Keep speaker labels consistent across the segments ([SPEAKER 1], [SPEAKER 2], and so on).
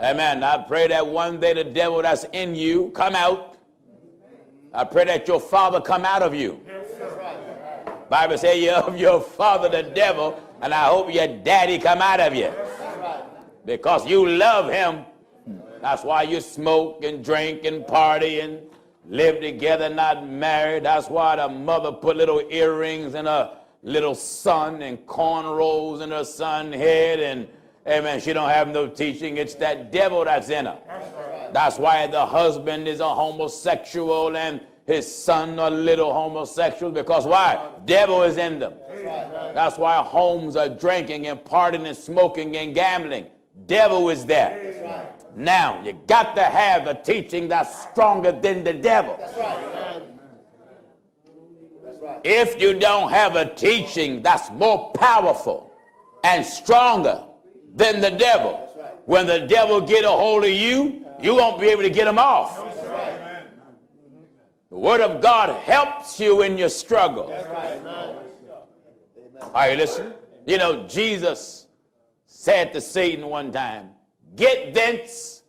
[SPEAKER 1] Amen. I pray that one day the devil that's in you come out. I pray that your father come out of you. Bible says you're of your father the devil, and I hope your daddy come out of you. Because you love him. That's why you smoke and drink and party and live together, not married. That's why the mother put little earrings in her little son and cornrows in her son's head, and amen, she don't have no teaching. It's that devil that's in her. That's why the husband is a homosexual and his son a little homosexual, because why? Devil is in them. That's why homes are drinking and partying and smoking and gambling. Devil is there. Now, you got to have a teaching that's stronger than the devil. If you don't have a teaching that's more powerful and stronger than the devil, when the devil get a hold of you, you won't be able to get him off. The word of God helps you in your struggle. Are you listening? You know, Jesus said to Satan one time, "Get thence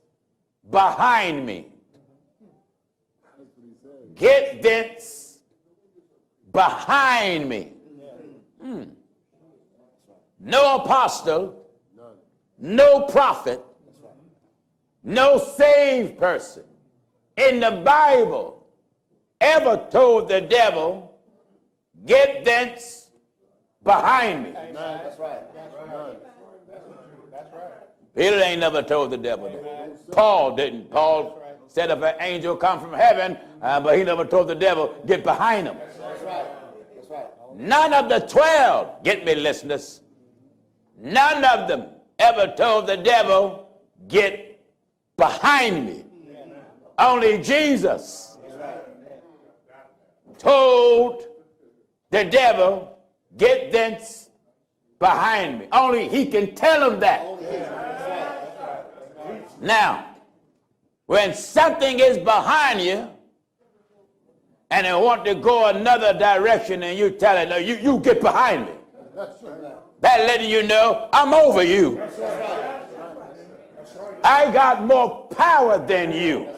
[SPEAKER 1] behind me. Get thence behind me." No apostle, no prophet, no saved person in the Bible ever told the devil, "Get thence behind me."
[SPEAKER 2] That's right.
[SPEAKER 1] Peter ain't never told the devil that. Paul didn't. Paul said if an angel come from heaven, but he never told the devil, "Get behind him."
[SPEAKER 2] That's right.
[SPEAKER 1] None of the 12, get me listeners, none of them ever told the devil, "Get behind me." Only Jesus told the devil, "Get thence behind me." Only he can tell him that. Now, when something is behind you and they want to go another direction and you tell it, "No, you get behind me," that letting you know, "I'm over you. I got more power than you."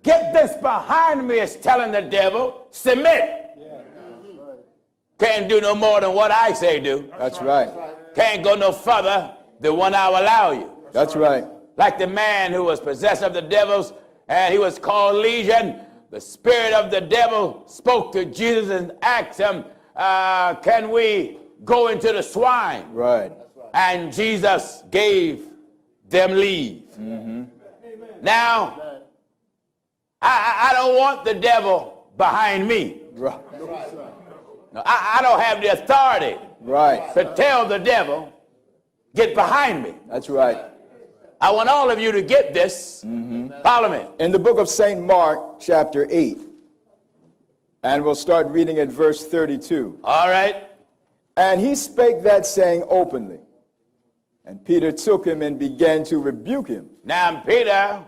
[SPEAKER 1] Get this behind me is telling the devil, submit. Can't do no more than what I say do.
[SPEAKER 3] That's right.
[SPEAKER 1] Can't go no further than what I will allow you.
[SPEAKER 3] That's right.
[SPEAKER 1] Like the man who was possessed of the devils, and he was called Legion. The spirit of the devil spoke to Jesus and asked him, "Can we go into the swine?"
[SPEAKER 3] Right.
[SPEAKER 1] And Jesus gave them leave. Now, I don't want the devil behind me.
[SPEAKER 3] Right.
[SPEAKER 1] No, I don't have the authority
[SPEAKER 3] Right.
[SPEAKER 1] to tell the devil, "Get behind me."
[SPEAKER 3] That's right.
[SPEAKER 1] I want all of you to get this. Follow me.
[SPEAKER 3] In the book of St. Mark, chapter 8, and we'll start reading at verse 32.
[SPEAKER 1] All right.
[SPEAKER 3] And he spake that saying openly. And Peter took him and began to rebuke him.
[SPEAKER 1] Now Peter,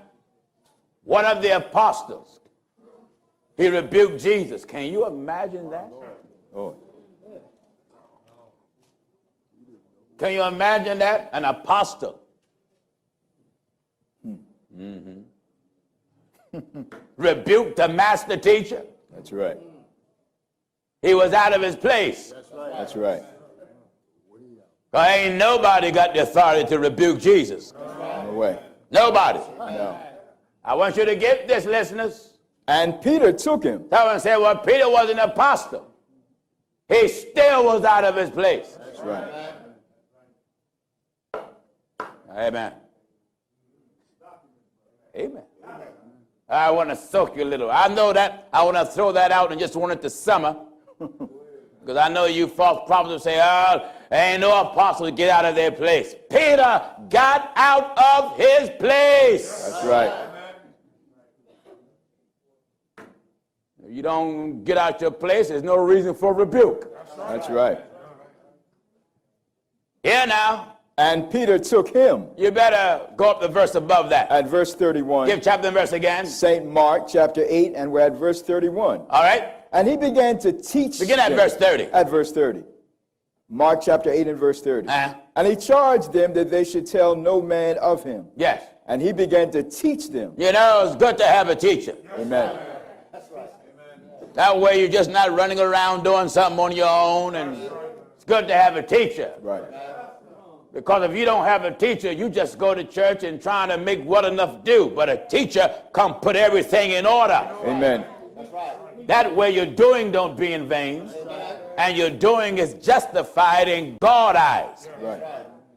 [SPEAKER 1] one of the apostles, he rebuked Jesus. Can you imagine that?
[SPEAKER 3] Oh.
[SPEAKER 1] Can you imagine that? An apostle. Rebuked the master teacher.
[SPEAKER 3] That's right.
[SPEAKER 1] He was out of his place.
[SPEAKER 3] That's right.
[SPEAKER 1] Because ain't nobody got the authority to rebuke Jesus.
[SPEAKER 3] No way.
[SPEAKER 1] Nobody.
[SPEAKER 3] No.
[SPEAKER 1] I want you to get this, listeners.
[SPEAKER 3] And Peter took him.
[SPEAKER 1] Someone said, "Well, Peter was an apostle. He still was out of his place."
[SPEAKER 3] That's right.
[SPEAKER 1] Amen. Amen. I want to soak you a little. I know that. I want to throw that out and just want it to summer. Because I know you false prophets will say, "Oh, ain't no apostle to get out of their place." Peter got out of his place.
[SPEAKER 3] That's right.
[SPEAKER 1] If you don't get out your place, there's no reason for rebuke.
[SPEAKER 3] That's right.
[SPEAKER 1] Here now.
[SPEAKER 3] And Peter took him.
[SPEAKER 1] You better go up the verse above that.
[SPEAKER 3] At verse 31.
[SPEAKER 1] Give chapter and verse again.
[SPEAKER 3] St. Mark chapter 8, and we're at verse 31.
[SPEAKER 1] All right.
[SPEAKER 3] And he began to teach.
[SPEAKER 1] Begin at
[SPEAKER 3] them.
[SPEAKER 1] verse 30.
[SPEAKER 3] At verse 30. Mark chapter 8 and verse 30. And he charged them that they should tell no man of him.
[SPEAKER 1] Yes.
[SPEAKER 3] And he began to teach them.
[SPEAKER 1] You know, it's good to have a teacher.
[SPEAKER 3] Amen.
[SPEAKER 1] That way you're just not running around doing something on your own, and it's good to have a teacher.
[SPEAKER 3] Right.
[SPEAKER 1] Because if you don't have a teacher, you just go to church and trying to make what enough do. But a teacher come put everything in order.
[SPEAKER 3] Amen.
[SPEAKER 1] That way your doing don't be in vain, and your doing is justified in God's eyes.
[SPEAKER 3] Right.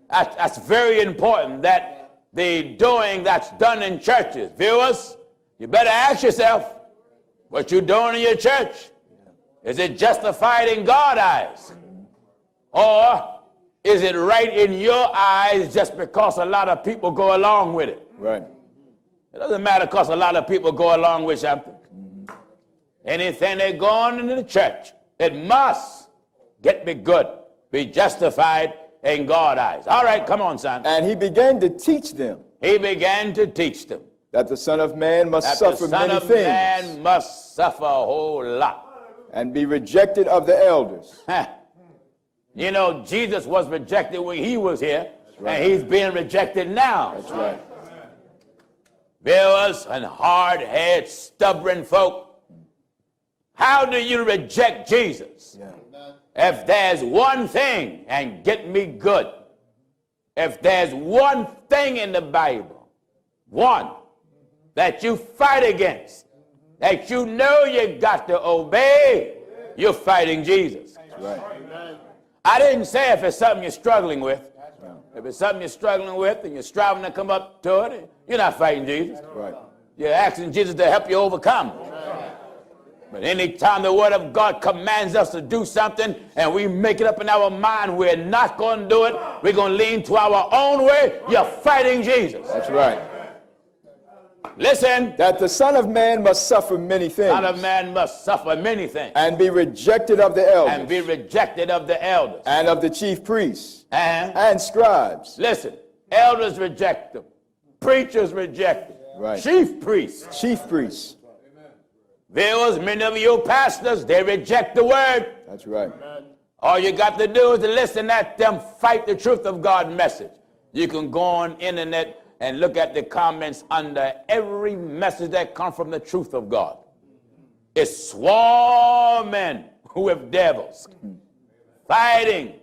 [SPEAKER 1] That's very important, that the doing that's done in churches. Viewers, you better ask yourself, what you doing in your church, is it justified in God's eyes? Or is it right in your eyes just because a lot of people go along with it?
[SPEAKER 3] Right.
[SPEAKER 1] It doesn't matter because a lot of people go along with something. Anything that go on in the church, it must, get me good, be justified in God's eyes. All right, come on, son.
[SPEAKER 3] And he began to teach them.
[SPEAKER 1] He began to teach them
[SPEAKER 3] That the Son of Man must
[SPEAKER 1] that
[SPEAKER 3] suffer
[SPEAKER 1] the Son
[SPEAKER 3] many
[SPEAKER 1] of
[SPEAKER 3] things.
[SPEAKER 1] Man must suffer a whole lot.
[SPEAKER 3] And be rejected of the elders.
[SPEAKER 1] You know, Jesus was rejected when he was here,
[SPEAKER 3] right.
[SPEAKER 1] and he's being rejected now.
[SPEAKER 3] That's right.
[SPEAKER 1] Viewers and hard-headed, stubborn folk, how do you reject Jesus?
[SPEAKER 3] Yeah.
[SPEAKER 1] If there's one thing, and get me good, if there's one thing in the Bible, one, that you fight against, that you know you got to obey, you're fighting Jesus.
[SPEAKER 3] Right.
[SPEAKER 1] I didn't say if it's something you're struggling with. If it's something you're struggling with and you're striving to come up to it, you're not fighting Jesus.
[SPEAKER 3] Right.
[SPEAKER 1] You're asking Jesus to help you overcome. But anytime the Word of God commands us to do something and we make it up in our mind we're not going to do it, we're going to lean to our own way, you're fighting Jesus.
[SPEAKER 3] That's right.
[SPEAKER 1] Listen.
[SPEAKER 3] That the Son of Man must suffer many things.
[SPEAKER 1] Son of Man must suffer many things.
[SPEAKER 3] And be rejected of the elders.
[SPEAKER 1] And be rejected of the elders.
[SPEAKER 3] And of the chief priests.
[SPEAKER 1] And
[SPEAKER 3] scribes.
[SPEAKER 1] Listen, elders reject them. Preachers reject them.
[SPEAKER 3] Right.
[SPEAKER 1] Chief priests.
[SPEAKER 3] Chief priests.
[SPEAKER 1] Viewers, many of you pastors, they reject the word.
[SPEAKER 3] That's right.
[SPEAKER 1] All you got to do is to listen at them fight the truth of God message. You can go on internet and look at the comments under every message that comes from the truth of God. It's swarming with devils. Fighting.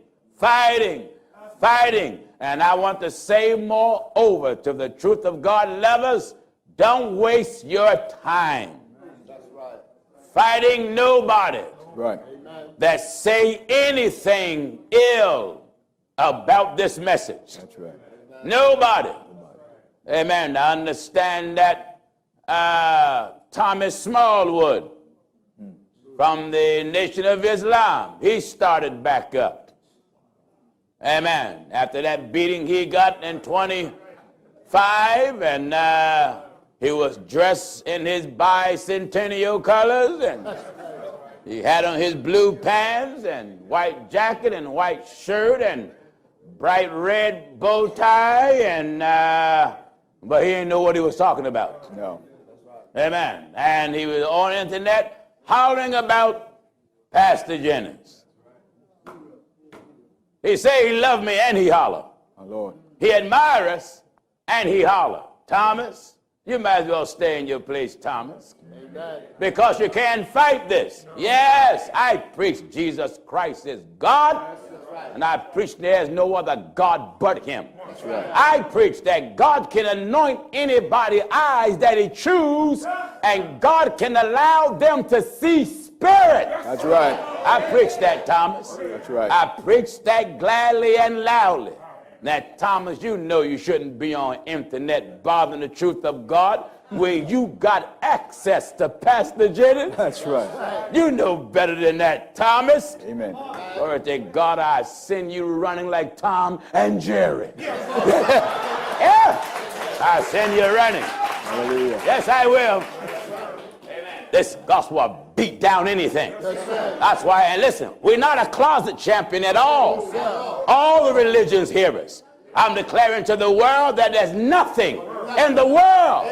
[SPEAKER 1] And I want to say more over to the truth of God lovers, don't waste your time fighting nobody
[SPEAKER 3] Right.
[SPEAKER 1] that say anything ill about this message.
[SPEAKER 3] That's right.
[SPEAKER 1] Nobody. Amen. I understand that Thomas Smallwood from the Nation of Islam, he started back up. Amen. After that beating he got in 25, and he was dressed in his bicentennial colors, and he had on his blue pants and white jacket and white shirt and bright red bow tie, and but he didn't know what he was talking about.
[SPEAKER 3] No.
[SPEAKER 1] Amen. And he was on the internet hollering about Pastor Jennings. He say he loved me and he holler.
[SPEAKER 3] My Lord.
[SPEAKER 1] He admire us and he holler. Thomas, you might as well stay in your place, Thomas. Amen. Because you can't fight this. Yes, I preach Jesus Christ is God. And I preach there's no other God but him.
[SPEAKER 3] That's right.
[SPEAKER 1] I preach that God can anoint anybody's eyes that he choose, and God can allow them to see spirit.
[SPEAKER 3] That's right.
[SPEAKER 1] I preach that, Thomas.
[SPEAKER 3] That's right.
[SPEAKER 1] I preach that gladly and loudly. Now, Thomas, you know you shouldn't be on internet bothering the truth of God where you got access to Pastor Jennings.
[SPEAKER 3] That's right.
[SPEAKER 1] You know better than that, Thomas.
[SPEAKER 3] Amen.
[SPEAKER 1] Glory to God, I send you running like Tom and Jerry. Yeah, I send you running.
[SPEAKER 3] Hallelujah.
[SPEAKER 1] Yes, I will. Amen. This gospel will beat down anything. That's why, and listen, we're not a closet champion at all. All the religions hear us. I'm declaring to the world that there's nothing in the world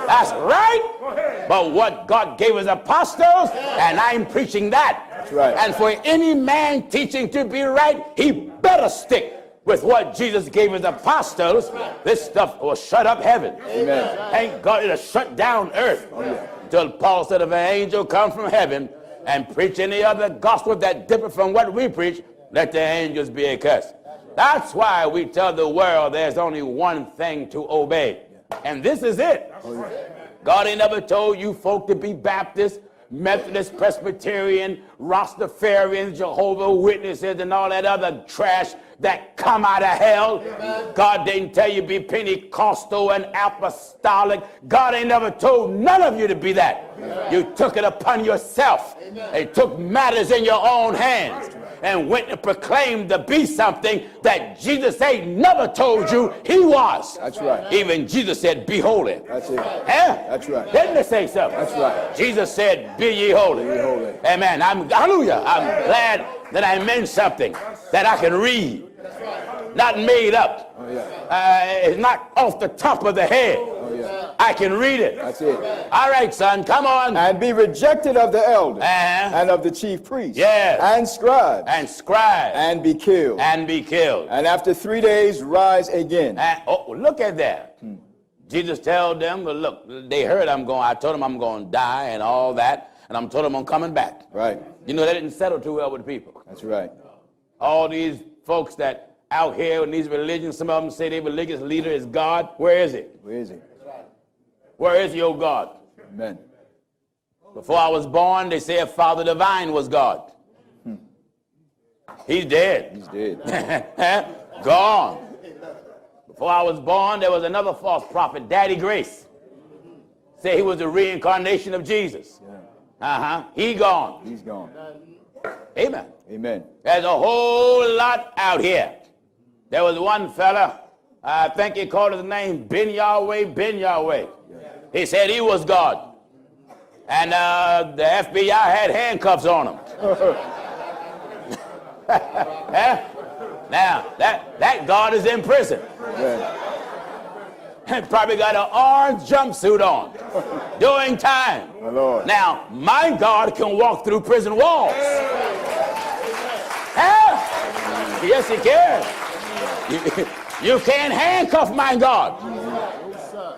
[SPEAKER 1] that's right but what God gave his apostles, and I'm preaching that.
[SPEAKER 3] That's right.
[SPEAKER 1] And for any man teaching to be right, he better stick with what Jesus gave his apostles, this stuff will shut up heaven.
[SPEAKER 3] Amen.
[SPEAKER 1] Thank God it'll shut down earth. Until Paul said, if an angel come from heaven and preach any other gospel that differ from what we preach, let the angels be accursed. That's why we tell the world there's only one thing to obey. And this is it. God ain't never told you folk to be Baptist, Methodist, Presbyterian, Rastafarians, Jehovah's Witnesses, and all that other trash that come out of hell. God didn't tell you be Pentecostal and apostolic. God ain't never told none of you to be that. You took it upon yourself. And took matters in your own hands and went and proclaimed to be something that Jesus ain't never told you he was.
[SPEAKER 3] That's right.
[SPEAKER 1] Even Jesus said, be holy.
[SPEAKER 3] That's it.
[SPEAKER 1] That's
[SPEAKER 3] right.
[SPEAKER 1] Didn't they say something?
[SPEAKER 3] That's right.
[SPEAKER 1] Jesus said, be ye holy.
[SPEAKER 3] Be holy.
[SPEAKER 1] Amen. Hallelujah. I'm glad that I meant something that I can read. Not made up. It's not off the top of the head. I can read it.
[SPEAKER 3] That's it.
[SPEAKER 1] All right, son, come on.
[SPEAKER 3] And be rejected of the elders and of the chief priests and scribes.
[SPEAKER 1] And scribes.
[SPEAKER 3] And be killed.
[SPEAKER 1] And be killed.
[SPEAKER 3] And after 3 days rise again.
[SPEAKER 1] And, oh, look at that. Jesus told them, well, look, they heard I told them I'm going to die and all that. And I'm told them I'm coming back.
[SPEAKER 3] Right.
[SPEAKER 1] You know, that didn't settle too well with people.
[SPEAKER 3] That's right.
[SPEAKER 1] All these folks that out here in these religions, some of them say their religious leader is God. Where is it?
[SPEAKER 3] Where is he?
[SPEAKER 1] Where is your God?
[SPEAKER 3] Amen.
[SPEAKER 1] Before I was born, they said Father Divine was God. He's dead.
[SPEAKER 3] He's dead.
[SPEAKER 1] Gone. Before I was born, there was another false prophet, Daddy Grace. Say he was the reincarnation of Jesus. He gone.
[SPEAKER 3] He's gone.
[SPEAKER 1] Amen.
[SPEAKER 3] Amen.
[SPEAKER 1] There's a whole lot out here. There was one fella, I think he called his name Ben Yahweh. He said he was God. And the FBI had handcuffs on him. Now, that God is in prison. Probably got an orange jumpsuit on, doing time.
[SPEAKER 3] My Lord.
[SPEAKER 1] Now, my God can walk through prison walls. Yes, he can. You can't handcuff my God.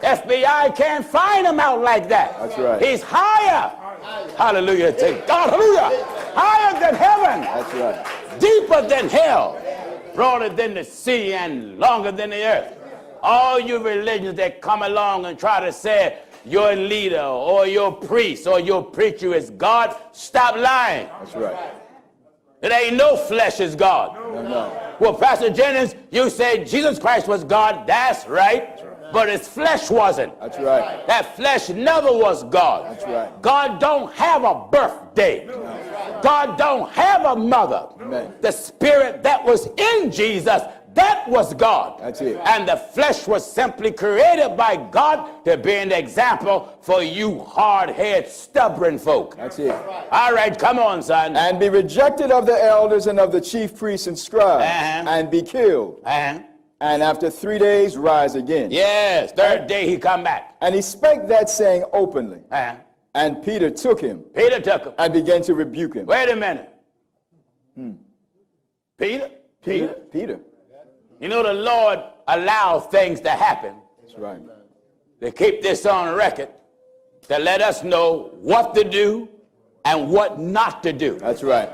[SPEAKER 1] FBI can't find him out like that.
[SPEAKER 3] That's right.
[SPEAKER 1] He's higher. Hallelujah to God. Hallelujah. Higher than heaven.
[SPEAKER 3] That's right.
[SPEAKER 1] Deeper than hell. Broader than the sea and longer than the earth. All you religions that come along and try to say your leader or your priest or your preacher is God, stop lying.
[SPEAKER 3] That's right.
[SPEAKER 1] It ain't no flesh is God.
[SPEAKER 3] No.
[SPEAKER 1] Well, Pastor Jennings, you said Jesus Christ was God. That's right. But his flesh wasn't.
[SPEAKER 3] That's right.
[SPEAKER 1] That flesh never was God.
[SPEAKER 3] That's right.
[SPEAKER 1] God don't have a birthday. God don't have a mother.
[SPEAKER 3] Amen.
[SPEAKER 1] The spirit that was in Jesus, that was God.
[SPEAKER 3] That's it.
[SPEAKER 1] And the flesh was simply created by God to be an example for you hard-headed, stubborn folk.
[SPEAKER 3] That's it.
[SPEAKER 1] All right, come on, son.
[SPEAKER 3] And be rejected of the elders and of the chief priests and scribes, and be killed. And after 3 days rise again.
[SPEAKER 1] Yes, third day he come back.
[SPEAKER 3] And he spake that saying openly. And Peter took him. And began to rebuke him.
[SPEAKER 1] Wait a minute. Peter? You know, the Lord allows things to happen.
[SPEAKER 3] That's right.
[SPEAKER 1] To keep this on record, to let us know what to do and what not to do.
[SPEAKER 3] That's right.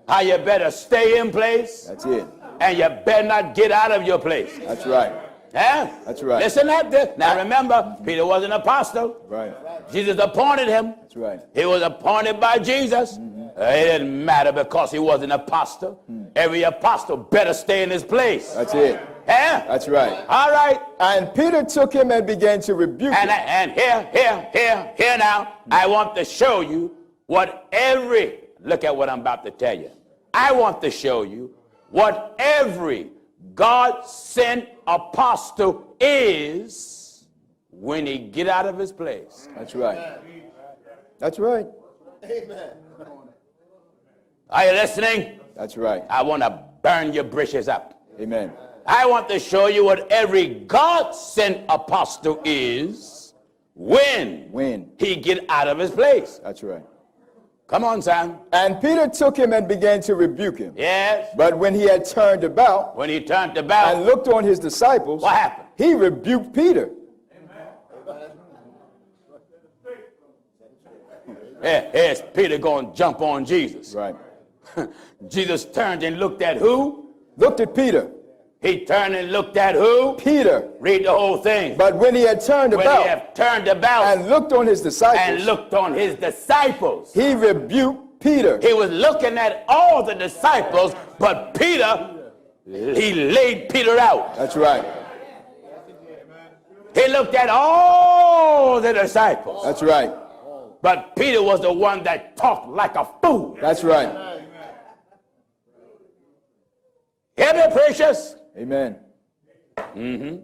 [SPEAKER 1] How you better stay in place.
[SPEAKER 3] That's it.
[SPEAKER 1] And you better not get out of your place.
[SPEAKER 3] That's right. That's right.
[SPEAKER 1] Listen at this. Now remember, Peter was an apostle.
[SPEAKER 3] Right.
[SPEAKER 1] Jesus appointed him.
[SPEAKER 3] That's right.
[SPEAKER 1] He was appointed by Jesus. It didn't matter because he was an apostle. Every apostle better stay in his place.
[SPEAKER 3] That's it. That's right.
[SPEAKER 1] All right.
[SPEAKER 3] And Peter took him and began to rebuke him.
[SPEAKER 1] And here now, I want to show you look at what I'm about to tell you. I want to show you what every God-sent apostle is when he get out of his place.
[SPEAKER 3] That's right. That's right.
[SPEAKER 2] Amen.
[SPEAKER 1] Are you listening?
[SPEAKER 3] That's right.
[SPEAKER 1] I want to burn your britches up.
[SPEAKER 3] Amen.
[SPEAKER 1] I want to show you what every God-sent apostle is when he get out of his place.
[SPEAKER 3] That's right.
[SPEAKER 1] Come on, son.
[SPEAKER 3] And Peter took him and began to rebuke him.
[SPEAKER 1] Yes.
[SPEAKER 3] But when he had turned about
[SPEAKER 1] When he turned about,
[SPEAKER 3] and looked on his disciples,
[SPEAKER 1] what happened?
[SPEAKER 3] he rebuked Peter.
[SPEAKER 1] Here's Peter going to jump on Jesus.
[SPEAKER 3] Right.
[SPEAKER 1] Jesus turned and looked at who?
[SPEAKER 3] Looked at Peter.
[SPEAKER 1] He turned and looked at who?
[SPEAKER 3] Peter.
[SPEAKER 1] Read the whole thing.
[SPEAKER 3] But when he had turned
[SPEAKER 1] When
[SPEAKER 3] about
[SPEAKER 1] he had turned about
[SPEAKER 3] and looked on his disciples,
[SPEAKER 1] and looked on his disciples,
[SPEAKER 3] he rebuked Peter.
[SPEAKER 1] he was looking at all the disciples, but Peter, he laid Peter out.
[SPEAKER 3] That's right.
[SPEAKER 1] He looked at all the disciples,
[SPEAKER 3] That's right.
[SPEAKER 1] but Peter was the one that talked like a fool.
[SPEAKER 3] That's right.
[SPEAKER 1] Hear me, precious?
[SPEAKER 3] Amen.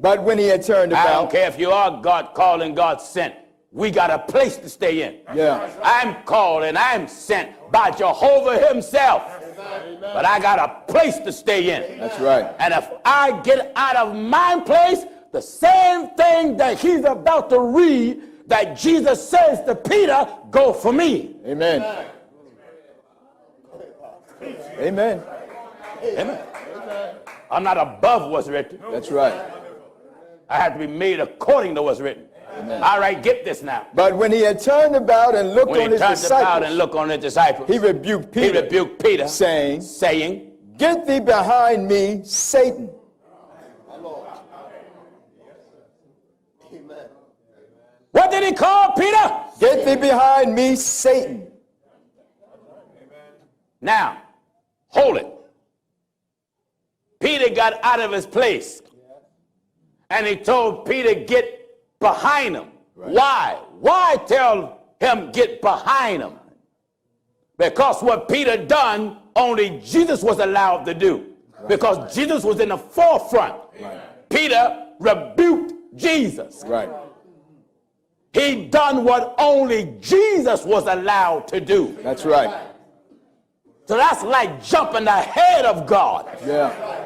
[SPEAKER 3] But when he had turned
[SPEAKER 1] I don't
[SPEAKER 3] about,
[SPEAKER 1] care if you are God called and God sent. We got a place to stay in.
[SPEAKER 3] yeah,
[SPEAKER 1] I'm called and I'm sent by Jehovah himself. But I got a place to stay in.
[SPEAKER 3] that's right.
[SPEAKER 1] And if I get out of my place, the same thing that he's about to read that Jesus says to Peter, go for me.
[SPEAKER 3] Amen. Amen.
[SPEAKER 1] Amen. I'm not above what's written.
[SPEAKER 3] That's right.
[SPEAKER 1] I have to be made according to what's written.
[SPEAKER 3] Amen.
[SPEAKER 1] All right, get this now.
[SPEAKER 3] But when he had turned about and looked
[SPEAKER 1] When
[SPEAKER 3] on
[SPEAKER 1] he
[SPEAKER 3] his
[SPEAKER 1] turned about and
[SPEAKER 3] disciples,
[SPEAKER 1] looked on his disciples,
[SPEAKER 3] he rebuked
[SPEAKER 1] he
[SPEAKER 3] Peter,
[SPEAKER 1] rebuked Peter,
[SPEAKER 3] saying,
[SPEAKER 1] Get
[SPEAKER 3] thee behind me, Satan.
[SPEAKER 1] What did he call Peter?
[SPEAKER 3] Get thee behind me, Satan.
[SPEAKER 1] Now, hold it. Peter got out of his place, and he told Peter, get behind him.
[SPEAKER 3] Right.
[SPEAKER 1] Why? Why tell him get behind him? Because what Peter done, only Jesus was allowed to do. Right. Because Jesus was in the forefront. Right. Peter rebuked Jesus.
[SPEAKER 3] Right.
[SPEAKER 1] He done what only Jesus was allowed to do.
[SPEAKER 3] That's right.
[SPEAKER 1] So that's like jumping ahead of God.
[SPEAKER 3] Yeah.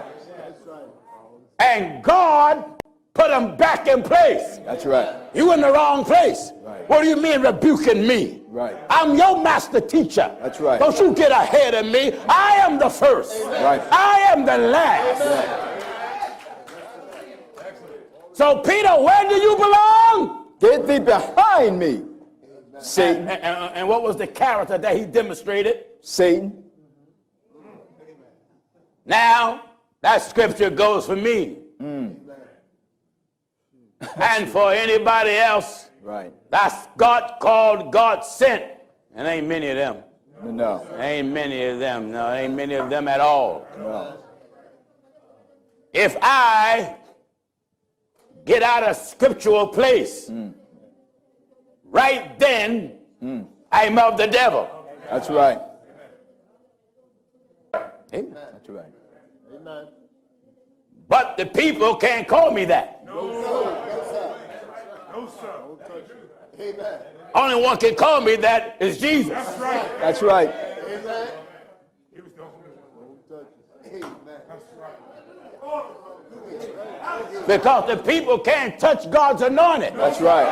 [SPEAKER 1] And God put him back in place.
[SPEAKER 3] That's right.
[SPEAKER 1] You in the wrong place.
[SPEAKER 3] Right.
[SPEAKER 1] What do you mean rebuking me?
[SPEAKER 3] Right.
[SPEAKER 1] I'm your master teacher.
[SPEAKER 3] That's right.
[SPEAKER 1] Don't you get ahead of me. I am the first.
[SPEAKER 3] Right.
[SPEAKER 1] I am the last.
[SPEAKER 3] Yeah.
[SPEAKER 1] So Peter, where do you belong?
[SPEAKER 3] Get thee behind me, Satan.
[SPEAKER 1] And what was the character that he demonstrated?
[SPEAKER 3] Satan.
[SPEAKER 1] Now, that scripture goes for me. And for anybody else,
[SPEAKER 3] Right.
[SPEAKER 1] that's God called, God sent. And ain't many of them.
[SPEAKER 3] No.
[SPEAKER 1] Ain't many of them. No, ain't many of them at all.
[SPEAKER 3] No.
[SPEAKER 1] If I get out of scriptural place, right then, I'm of the devil.
[SPEAKER 3] That's right.
[SPEAKER 1] Amen.
[SPEAKER 3] That's right.
[SPEAKER 2] Amen.
[SPEAKER 1] But the people can't call me that.
[SPEAKER 2] No, sir. Amen.
[SPEAKER 1] Only one can call me that is Jesus.
[SPEAKER 2] That's right.
[SPEAKER 3] That's right.
[SPEAKER 2] Amen.
[SPEAKER 4] He was the
[SPEAKER 2] Amen.
[SPEAKER 1] Because the people can't touch God's anointed.
[SPEAKER 3] That's right.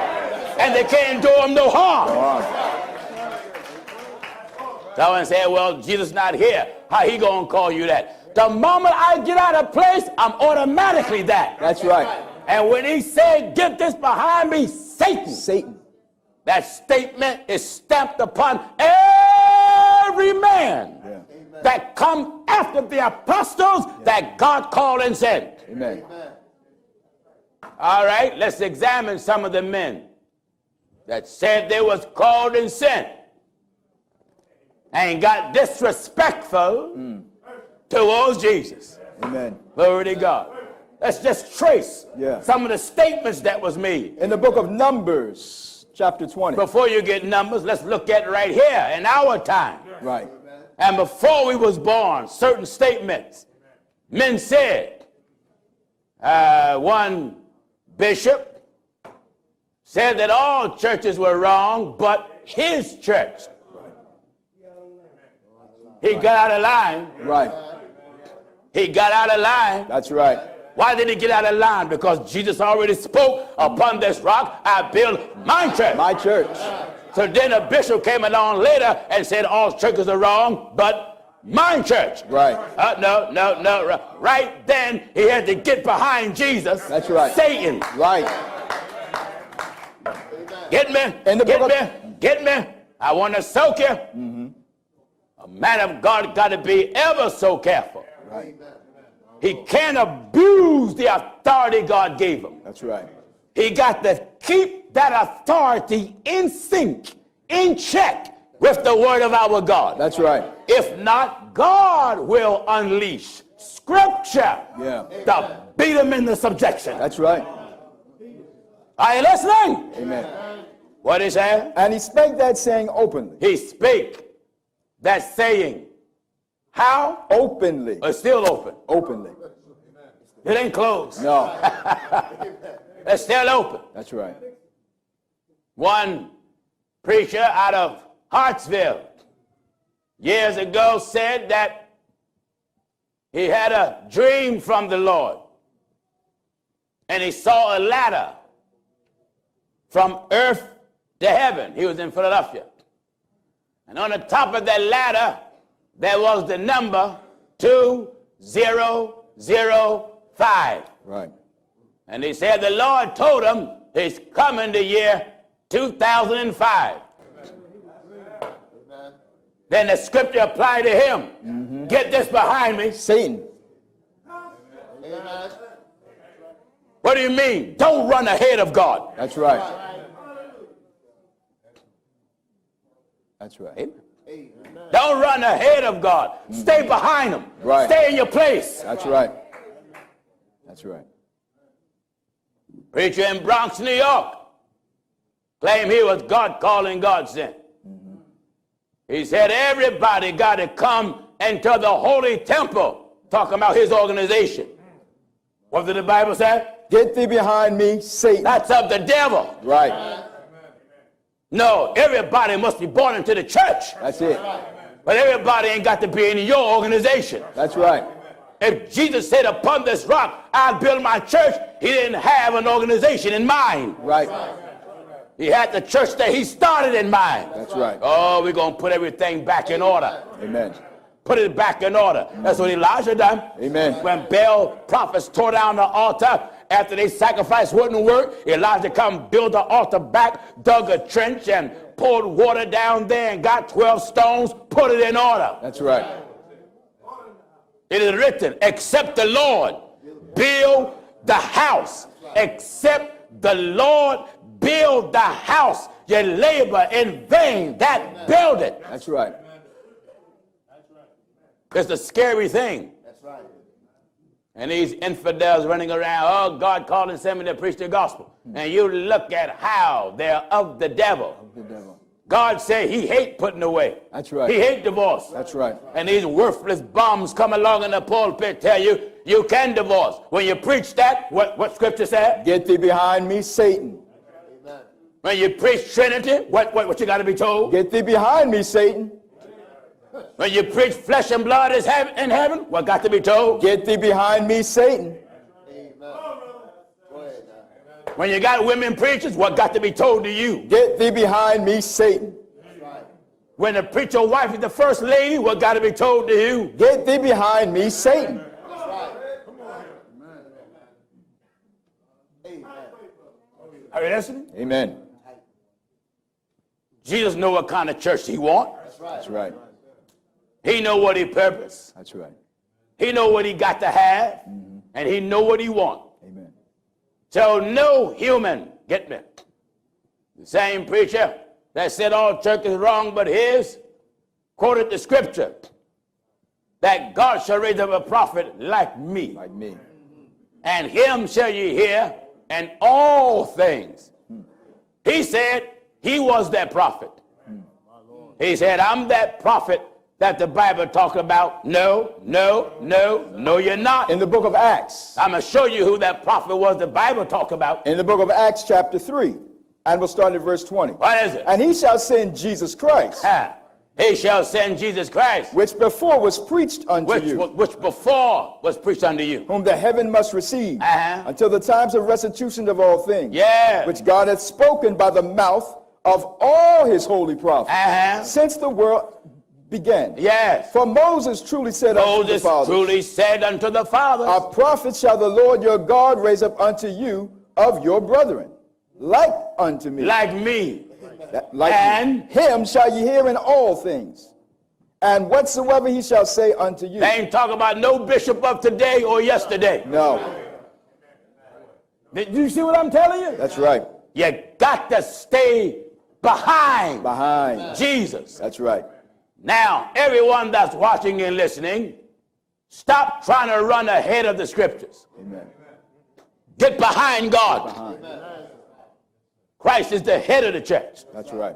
[SPEAKER 1] And they can't do him no harm. Someone said, well, Jesus not here. How he gonna call you that? The moment I get out of place, I'm automatically that.
[SPEAKER 3] That's right.
[SPEAKER 1] And when he said, get this behind me, Satan,
[SPEAKER 3] Satan.
[SPEAKER 1] that statement is stamped upon every man that come after the apostles that God called and sent.
[SPEAKER 3] Amen.
[SPEAKER 1] All right, let's examine some of the men that said they was called and sent and got disrespectful towards Jesus.
[SPEAKER 3] Amen.
[SPEAKER 1] Glory to God. Let's just trace some of the statements that was made.
[SPEAKER 3] In the book of Numbers, chapter 20.
[SPEAKER 1] Before you get Numbers, let's look at right here in our time.
[SPEAKER 3] Right.
[SPEAKER 1] And before we was born, certain statements men said. One bishop said that all churches were wrong, but his church. He got out of line.
[SPEAKER 3] Right.
[SPEAKER 1] He got out of line.
[SPEAKER 3] That's right.
[SPEAKER 1] Why did he get out of line? Because Jesus already spoke, upon this rock I build my church.
[SPEAKER 3] My church.
[SPEAKER 1] So then a bishop came along later and said all churches are wrong, but my church.
[SPEAKER 3] Right.
[SPEAKER 1] No. Right then, he had to get behind Jesus.
[SPEAKER 3] That's right.
[SPEAKER 1] Satan.
[SPEAKER 3] Right.
[SPEAKER 1] Get me? Get me? I want to soak you. Mm-hmm. A man of God got to be ever so careful.
[SPEAKER 3] Right.
[SPEAKER 1] He can't abuse the authority God gave him.
[SPEAKER 3] That's right.
[SPEAKER 1] He got to keep that authority in sync, in check with the word of our God.
[SPEAKER 3] That's right.
[SPEAKER 1] If not, God will unleash scripture to beat him into subjection.
[SPEAKER 3] That's right.
[SPEAKER 1] Are you listening?
[SPEAKER 3] Amen.
[SPEAKER 1] What he said?
[SPEAKER 3] And he spake that saying openly.
[SPEAKER 1] He spake that saying. How?
[SPEAKER 3] Openly.
[SPEAKER 1] It's still open.
[SPEAKER 3] Openly.
[SPEAKER 1] It ain't closed.
[SPEAKER 3] No.
[SPEAKER 1] It's still open.
[SPEAKER 3] That's right.
[SPEAKER 1] One preacher out of Hartsville years ago said that he had a dream from the Lord. And he saw a ladder from earth to heaven. He was in Philadelphia. And on the top of that ladder, there was the number 2005.
[SPEAKER 3] Right.
[SPEAKER 1] And he said the Lord told him he's coming the year 2005. Then the scripture applied to him. Mm-hmm. Get this behind me.
[SPEAKER 3] Satan.
[SPEAKER 1] What do you mean? Don't run ahead of God.
[SPEAKER 3] That's right. That's right.
[SPEAKER 1] Amen. Don't run ahead of God. Stay behind him.
[SPEAKER 3] Right.
[SPEAKER 1] Stay in your place.
[SPEAKER 3] That's right. That's right.
[SPEAKER 1] Preacher in Bronx, New York, claimed he was God calling, God sent. Mm-hmm. He said everybody got to come into the holy temple, talking about his organization. What did the Bible say?
[SPEAKER 3] Get thee behind me, Satan.
[SPEAKER 1] That's of the devil.
[SPEAKER 3] Right.
[SPEAKER 1] No, everybody must be born into the church.
[SPEAKER 3] That's it.
[SPEAKER 1] But everybody ain't got to be in your organization.
[SPEAKER 3] That's right.
[SPEAKER 1] If Jesus said, upon this rock, I'll build my church, he didn't have an organization in mind.
[SPEAKER 3] Right.
[SPEAKER 1] He had the church that he started in mind.
[SPEAKER 3] That's right.
[SPEAKER 1] Oh, we're going to put everything back in order.
[SPEAKER 3] Amen.
[SPEAKER 1] Put it back in order. That's what Elijah done.
[SPEAKER 3] Amen.
[SPEAKER 1] When Baal prophets tore down the altar, after they sacrifice wouldn't work, Elijah come build the altar back, dug a trench and poured water down there and got 12 stones, put it in order.
[SPEAKER 3] That's right.
[SPEAKER 1] It is written, except the Lord build the house. Except the Lord build the house, you labor in vain that build it.
[SPEAKER 3] That's right.
[SPEAKER 1] It's a scary thing.
[SPEAKER 2] That's right.
[SPEAKER 1] And these infidels running around, oh, God called and sent me to preach the gospel. And you look at how they're of the devil.
[SPEAKER 3] The devil.
[SPEAKER 1] God said he hate putting away.
[SPEAKER 3] That's right.
[SPEAKER 1] He hate divorce.
[SPEAKER 3] That's right.
[SPEAKER 1] And these worthless bums come along in the pulpit tell you, you can divorce. When you preach that, what scripture said?
[SPEAKER 3] Get thee behind me, Satan.
[SPEAKER 2] Amen.
[SPEAKER 1] When you preach Trinity, what you got to be told?
[SPEAKER 3] Get thee behind me, Satan.
[SPEAKER 1] When you preach flesh and blood is in heaven, what got to be told?
[SPEAKER 3] Get thee behind me, Satan.
[SPEAKER 2] Amen. Go ahead now.
[SPEAKER 1] When you got women preachers, what got to be told to you?
[SPEAKER 3] Get thee behind me, Satan.
[SPEAKER 2] That's right.
[SPEAKER 1] When the preacher wife is the first lady, what got to be told to you?
[SPEAKER 3] Get thee behind me, Satan.
[SPEAKER 2] That's right. Come on. Amen.
[SPEAKER 1] Are you listening?
[SPEAKER 3] Amen.
[SPEAKER 1] Jesus know what kind of church he want.
[SPEAKER 2] That's right.
[SPEAKER 3] That's right.
[SPEAKER 1] He know what he purpose.
[SPEAKER 3] That's right.
[SPEAKER 1] He know what he got to have, and he know what he want.
[SPEAKER 3] Amen.
[SPEAKER 1] So no human, get me, the same preacher that said all church is wrong but his, quoted the scripture that God shall raise up a prophet like me.
[SPEAKER 3] Like me.
[SPEAKER 1] And him shall ye hear, and all things. He said he was that prophet. He said, I'm that prophet that the Bible talks about. No, you're not.
[SPEAKER 3] In the book of Acts.
[SPEAKER 1] I'm going to show you who that prophet was the Bible talks about.
[SPEAKER 3] In the book of Acts chapter 3. And we'll start at verse 20.
[SPEAKER 1] What is it?
[SPEAKER 3] And he shall send Jesus Christ.
[SPEAKER 1] He shall send Jesus Christ.
[SPEAKER 3] Which before was preached unto you.
[SPEAKER 1] Which before was preached unto you.
[SPEAKER 3] Whom the heaven must receive. Until the times of restitution of all things.
[SPEAKER 1] Yeah.
[SPEAKER 3] Which God hath spoken by the mouth of all his holy prophets since the world began.
[SPEAKER 1] Yes.
[SPEAKER 3] For Moses truly said unto the
[SPEAKER 1] Moses
[SPEAKER 3] fathers,
[SPEAKER 1] truly said unto the fathers,
[SPEAKER 3] a prophet shall the Lord your God raise up unto you of your brethren, like unto me.
[SPEAKER 1] like me.
[SPEAKER 3] Like
[SPEAKER 1] and
[SPEAKER 3] him shall ye hear in all things. And whatsoever he shall say unto you.
[SPEAKER 1] They ain't talking about no bishop of today or yesterday.
[SPEAKER 3] No.
[SPEAKER 1] Did you see what I'm telling you?
[SPEAKER 3] That's right.
[SPEAKER 1] You got to stay behind Jesus.
[SPEAKER 3] That's right.
[SPEAKER 1] Now, everyone that's watching and listening, stop trying to run ahead of the scriptures.
[SPEAKER 3] Amen.
[SPEAKER 1] Get behind God.
[SPEAKER 3] Behind.
[SPEAKER 1] Christ is the head of the church.
[SPEAKER 3] That's right.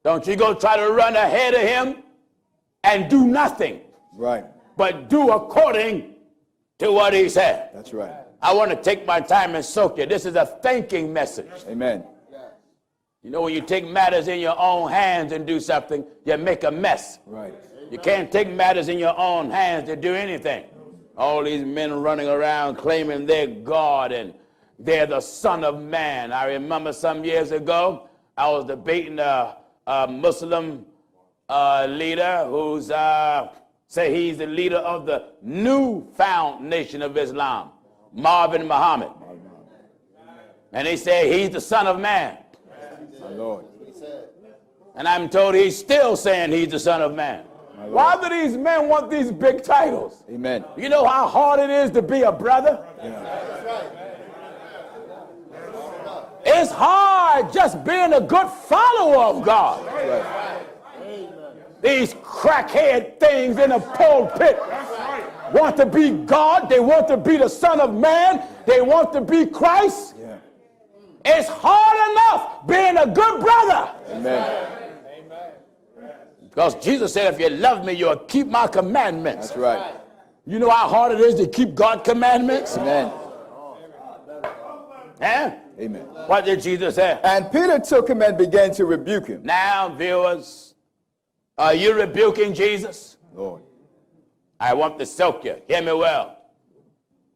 [SPEAKER 1] Don't you go try to run ahead of him and do nothing.
[SPEAKER 3] Right.
[SPEAKER 1] But do according to what he said.
[SPEAKER 3] That's right.
[SPEAKER 1] I want to take my time and soak you. This is a thinking message.
[SPEAKER 3] Amen.
[SPEAKER 1] You know, when you take matters in your own hands and do something, you make a mess.
[SPEAKER 3] Right.
[SPEAKER 1] You can't take matters in your own hands to do anything. All these men running around claiming they're God and they're the Son of Man. I remember some years ago, I was debating a Muslim leader who's say he's the leader of the newfound nation of Islam, Marvin Muhammad. And they say he's the Son of Man.
[SPEAKER 3] My Lord.
[SPEAKER 1] And I'm told he's still saying he's the Son of Man. Why do these men want these big titles?
[SPEAKER 3] Amen.
[SPEAKER 1] You know how hard it is to be a brother?
[SPEAKER 3] Yeah.
[SPEAKER 1] It's hard just being a good follower of God.
[SPEAKER 3] Right.
[SPEAKER 1] These crackhead things in a pulpit want to be God. They want to be the Son of Man. They want to be Christ.
[SPEAKER 3] Yeah.
[SPEAKER 1] It's hard enough being a good brother.
[SPEAKER 3] Amen.
[SPEAKER 1] Because Jesus said, if you love me, you'll keep my commandments.
[SPEAKER 3] That's right.
[SPEAKER 1] You know how hard it is to keep God's commandments?
[SPEAKER 3] Amen.
[SPEAKER 1] Eh?
[SPEAKER 3] Amen.
[SPEAKER 1] What did Jesus say?
[SPEAKER 3] And Peter took him and began to rebuke him.
[SPEAKER 1] Now, viewers, are you rebuking Jesus?
[SPEAKER 3] Lord.
[SPEAKER 1] I want to soak you. Hear me well.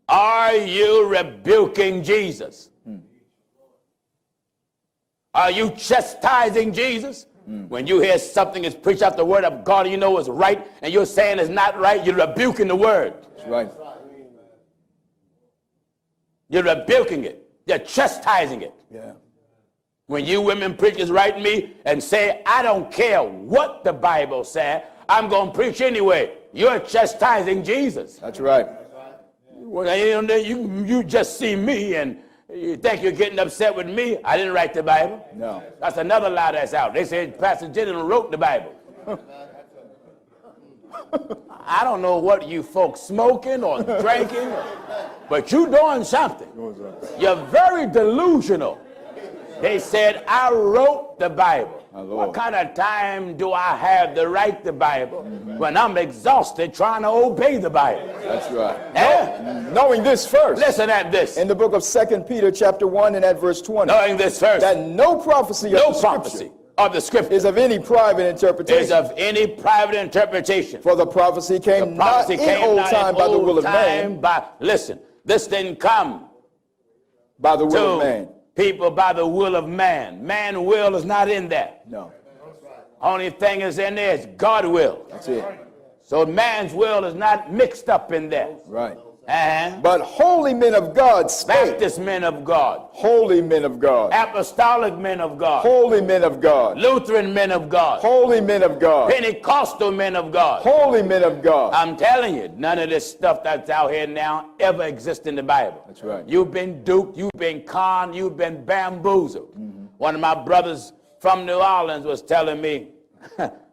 [SPEAKER 1] Are you rebuking Jesus? Are you chastising Jesus? When you hear something is preached out the word of God and you know it's right and you're saying it's not right, you're rebuking the word.
[SPEAKER 3] That's right.
[SPEAKER 1] You're rebuking it. You're chastising it.
[SPEAKER 3] Yeah.
[SPEAKER 1] When you women preachers write me and say, I don't care what the Bible said, I'm going to preach anyway. You're chastising Jesus.
[SPEAKER 3] That's right.
[SPEAKER 1] Well, you just see me and you think you're getting upset with me. I didn't write the Bible.
[SPEAKER 3] No.
[SPEAKER 1] That's another lie that's out. They said Pastor Jennings wrote the Bible. I don't know what you folks smoking or drinking, but you doing something. You're very delusional. They said, I wrote the Bible. What kind of time do I have to write the Bible when I'm exhausted trying to obey the Bible?
[SPEAKER 3] That's right.
[SPEAKER 1] Eh?
[SPEAKER 3] Knowing this first.
[SPEAKER 1] Listen at this.
[SPEAKER 3] In the book of 2 Peter chapter 1 and at verse 20.
[SPEAKER 1] Knowing this first.
[SPEAKER 3] That no prophecy
[SPEAKER 1] of the scripture
[SPEAKER 3] is of any private interpretation.
[SPEAKER 1] Is of any private interpretation.
[SPEAKER 3] For the prophecy came not in old time by the will of man.
[SPEAKER 1] Listen, this didn't come
[SPEAKER 3] by the will of man.
[SPEAKER 1] People by the will of man. Man's will is not in there.
[SPEAKER 3] No.
[SPEAKER 1] Only thing is in there is God's will.
[SPEAKER 3] That's it.
[SPEAKER 1] So man's will is not mixed up in there.
[SPEAKER 3] Right.
[SPEAKER 1] Uh-huh.
[SPEAKER 3] But holy men of God spake.
[SPEAKER 1] Baptist men of God.
[SPEAKER 3] Holy men of God.
[SPEAKER 1] Apostolic men of God.
[SPEAKER 3] Holy men of God.
[SPEAKER 1] Lutheran men of God.
[SPEAKER 3] Holy men of God.
[SPEAKER 1] Pentecostal men of God.
[SPEAKER 3] Holy men of God.
[SPEAKER 1] I'm telling you, none of this stuff that's out here now ever exists in the Bible.
[SPEAKER 3] That's right.
[SPEAKER 1] You've been duped, you've been conned, you've been bamboozled. One of my brothers from New Orleans was telling me,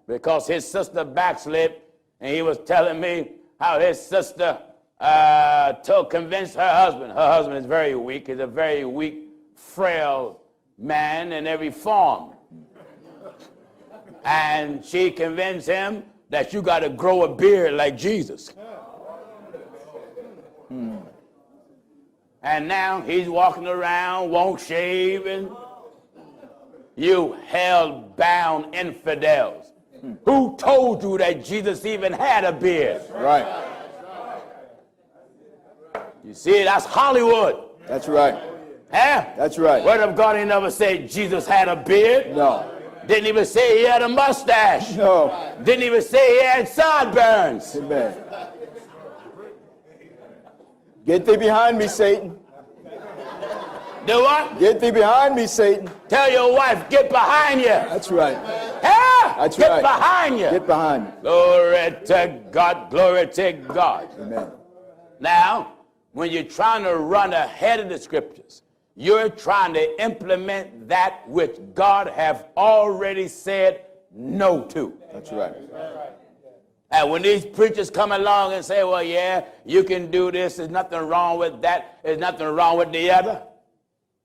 [SPEAKER 1] because his sister backslid, and he was telling me how his sister to convince her husband. Her husband is very weak. He's a very weak, frail man in every form. And she convinced him that you got to grow a beard like Jesus. And now he's walking around, won't shave, and you hell-bound infidels. Who told you that Jesus even had a beard?
[SPEAKER 3] Right.
[SPEAKER 1] You see, that's Hollywood.
[SPEAKER 3] That's right.
[SPEAKER 1] Huh?
[SPEAKER 3] That's right.
[SPEAKER 1] Word of God ain't never said Jesus had a beard.
[SPEAKER 3] No.
[SPEAKER 1] Didn't even say he had a mustache.
[SPEAKER 3] No.
[SPEAKER 1] Didn't even say he had sideburns.
[SPEAKER 3] Amen. Get thee behind me, Satan.
[SPEAKER 1] Do what?
[SPEAKER 3] Get thee behind me, Satan.
[SPEAKER 1] Tell your wife, get behind you.
[SPEAKER 3] That's right.
[SPEAKER 1] Huh?
[SPEAKER 3] That's
[SPEAKER 1] get
[SPEAKER 3] right.
[SPEAKER 1] behind you.
[SPEAKER 3] Get behind me.
[SPEAKER 1] Glory to God. Glory to God.
[SPEAKER 3] Amen.
[SPEAKER 1] Now, when you're trying to run ahead of the scriptures, you're trying to implement that which God have already said no to.
[SPEAKER 3] That's right.
[SPEAKER 1] And when these preachers come along and say, well, yeah, you can do this, there's nothing wrong with that, there's nothing wrong with the other,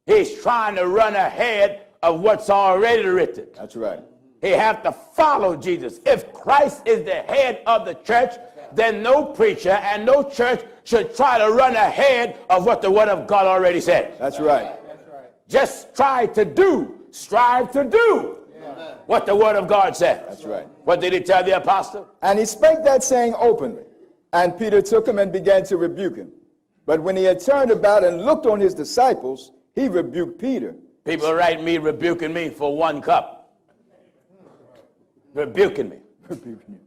[SPEAKER 1] he's trying to run ahead of what's already written.
[SPEAKER 3] That's right.
[SPEAKER 1] He have to follow Jesus. If Christ is the head of the church, then no preacher and no church should try to run ahead of what the Word of God already said.
[SPEAKER 3] That's right.
[SPEAKER 1] Just strive to do what the Word of God said.
[SPEAKER 3] That's right.
[SPEAKER 1] What did he tell the apostle?
[SPEAKER 3] And he spake that saying openly. And Peter took him and began to rebuke him. But when he had turned about and looked on his disciples, he rebuked Peter.
[SPEAKER 1] People write me rebuking me for 1 cup. Rebuking me.
[SPEAKER 3] Rebuking you.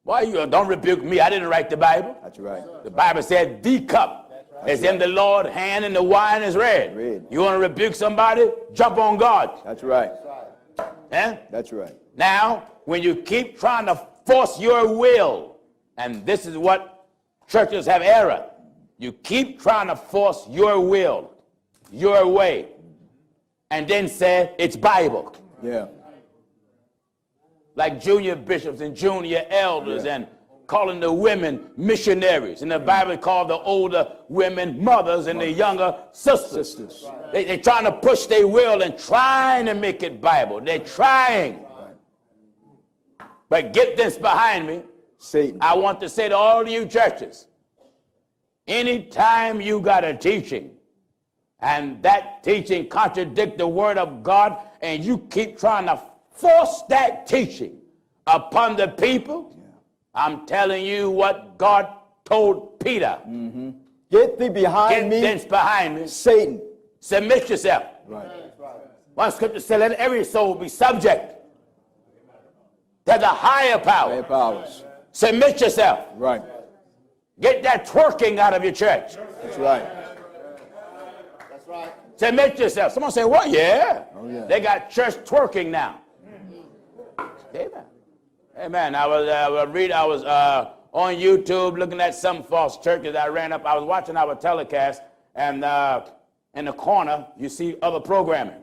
[SPEAKER 1] Why you don't rebuke me? I didn't write the Bible.
[SPEAKER 3] That's right.
[SPEAKER 1] The Bible said the cup is in the Lord's hand and the wine is red. You want to rebuke somebody? Jump on God.
[SPEAKER 3] That's right.
[SPEAKER 1] Eh?
[SPEAKER 3] That's right.
[SPEAKER 1] Now, when you keep trying to force your will, and this is what churches have error, you keep trying to force your will, your way, and then say it's Bible.
[SPEAKER 3] Yeah.
[SPEAKER 1] Like junior bishops and junior elders, and calling the women missionaries. And the Bible called the older women mothers and the younger sisters. They're trying to push their will and trying to make it Bible. They're trying. But get this behind me.
[SPEAKER 3] Satan.
[SPEAKER 1] I want to say to all of you churches, anytime you got a teaching and that teaching contradicts the Word of God and you keep trying to force that teaching upon the people, I'm telling you what God told Peter.
[SPEAKER 3] Mm-hmm. Get thee behind me.
[SPEAKER 1] Get this behind me.
[SPEAKER 3] Satan.
[SPEAKER 1] Submit yourself.
[SPEAKER 3] Right.
[SPEAKER 1] One scripture said, let every soul be subject to the higher power.
[SPEAKER 3] Higher powers.
[SPEAKER 1] Submit yourself.
[SPEAKER 3] Right.
[SPEAKER 1] Get that twerking out of your church.
[SPEAKER 3] That's right.
[SPEAKER 2] That's right.
[SPEAKER 1] Submit yourself. Someone say, what? Yeah.
[SPEAKER 3] Oh, yeah.
[SPEAKER 1] They got church twerking now. Amen. Amen. I was on YouTube looking at some false churches. I ran up. I was watching our telecast, and in the corner you see other programming.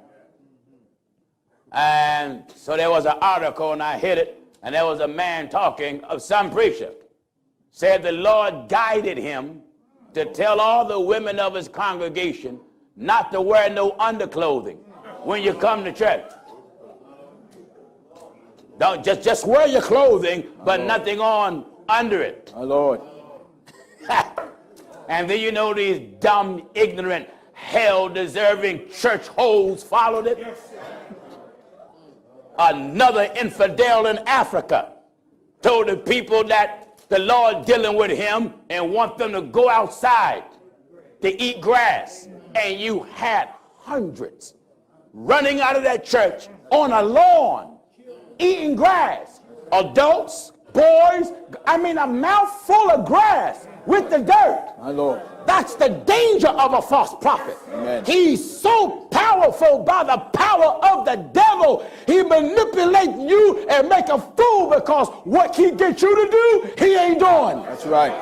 [SPEAKER 1] And so there was an article, and I hit it, and there was a man talking of some preacher. Said the Lord guided him to tell all the women of his congregation not to wear no underclothing when you come to church. Don't just wear your clothing, but nothing on under it.
[SPEAKER 3] My Lord.
[SPEAKER 1] And then you know these dumb, ignorant, hell-deserving church holes followed it. Another infidel in Africa told the people that the Lord dealing with him and want them to go outside to eat grass. And you had hundreds running out of that church on a lawn eating grass. Adults, boys, I mean a mouthful of grass with the dirt.
[SPEAKER 3] My Lord.
[SPEAKER 1] That's the danger of a false prophet.
[SPEAKER 3] Amen.
[SPEAKER 1] He's so powerful by the power of the devil. He manipulates you and make a fool because what he gets you to do, he ain't doing.
[SPEAKER 3] That's right.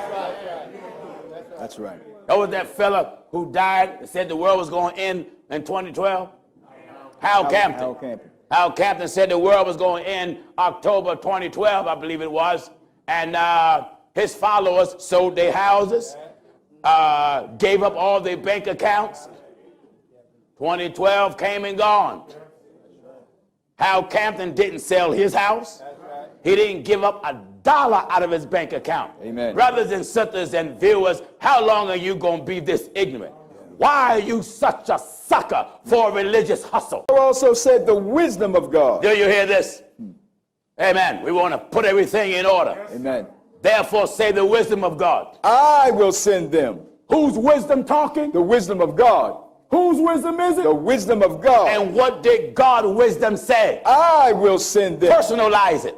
[SPEAKER 3] That's right.
[SPEAKER 1] That was that fella who died and said the world was going to end in 2012. Hal Campton.
[SPEAKER 3] Hal Campton.
[SPEAKER 1] Hal Campton said the world was going to end October 2012, I believe it was. And his followers sold their houses, gave up all their bank accounts. 2012 came and gone. Hal Campton didn't sell his house. He didn't give up $1 out of his bank account.
[SPEAKER 3] Amen.
[SPEAKER 1] Brothers and sisters and viewers, how long are you going to be this ignorant? Why are you such a sucker for a religious hustle?
[SPEAKER 3] I also said the wisdom of God.
[SPEAKER 1] Do you hear this? Amen. We want to put everything in order.
[SPEAKER 3] Amen.
[SPEAKER 1] Therefore, say the wisdom of God.
[SPEAKER 3] I will send them.
[SPEAKER 1] Whose wisdom talking?
[SPEAKER 3] The wisdom of God. Whose wisdom is it? The wisdom of God.
[SPEAKER 1] And what did God's wisdom say?
[SPEAKER 3] I will send them.
[SPEAKER 1] Personalize it.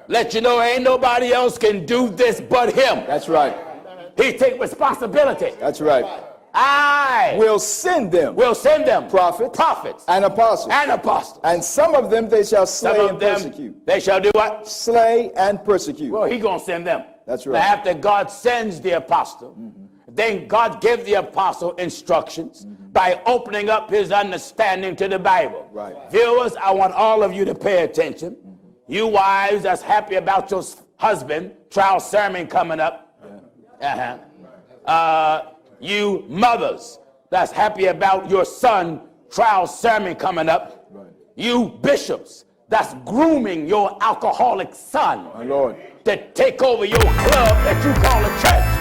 [SPEAKER 1] Let you know ain't nobody else can do this but him.
[SPEAKER 3] That's right.
[SPEAKER 1] He take responsibility.
[SPEAKER 3] That's right.
[SPEAKER 1] I
[SPEAKER 3] will send them. Prophets. And apostles. And some of them they shall slay and persecute.
[SPEAKER 1] They shall do what?
[SPEAKER 3] Slay and persecute.
[SPEAKER 1] Well, he gonna send them.
[SPEAKER 3] That's right.
[SPEAKER 1] Now, after God sends the apostle, then God gave the apostle instructions by opening up his understanding to the Bible.
[SPEAKER 3] Right.
[SPEAKER 1] Viewers, I want all of you to pay attention. You wives that's happy about your husband, trial sermon coming up. You mothers that's happy about your son, trial sermon coming up.
[SPEAKER 3] Right.
[SPEAKER 1] You bishops that's grooming your alcoholic son.
[SPEAKER 3] My Lord.
[SPEAKER 1] To take over your club that you call a church.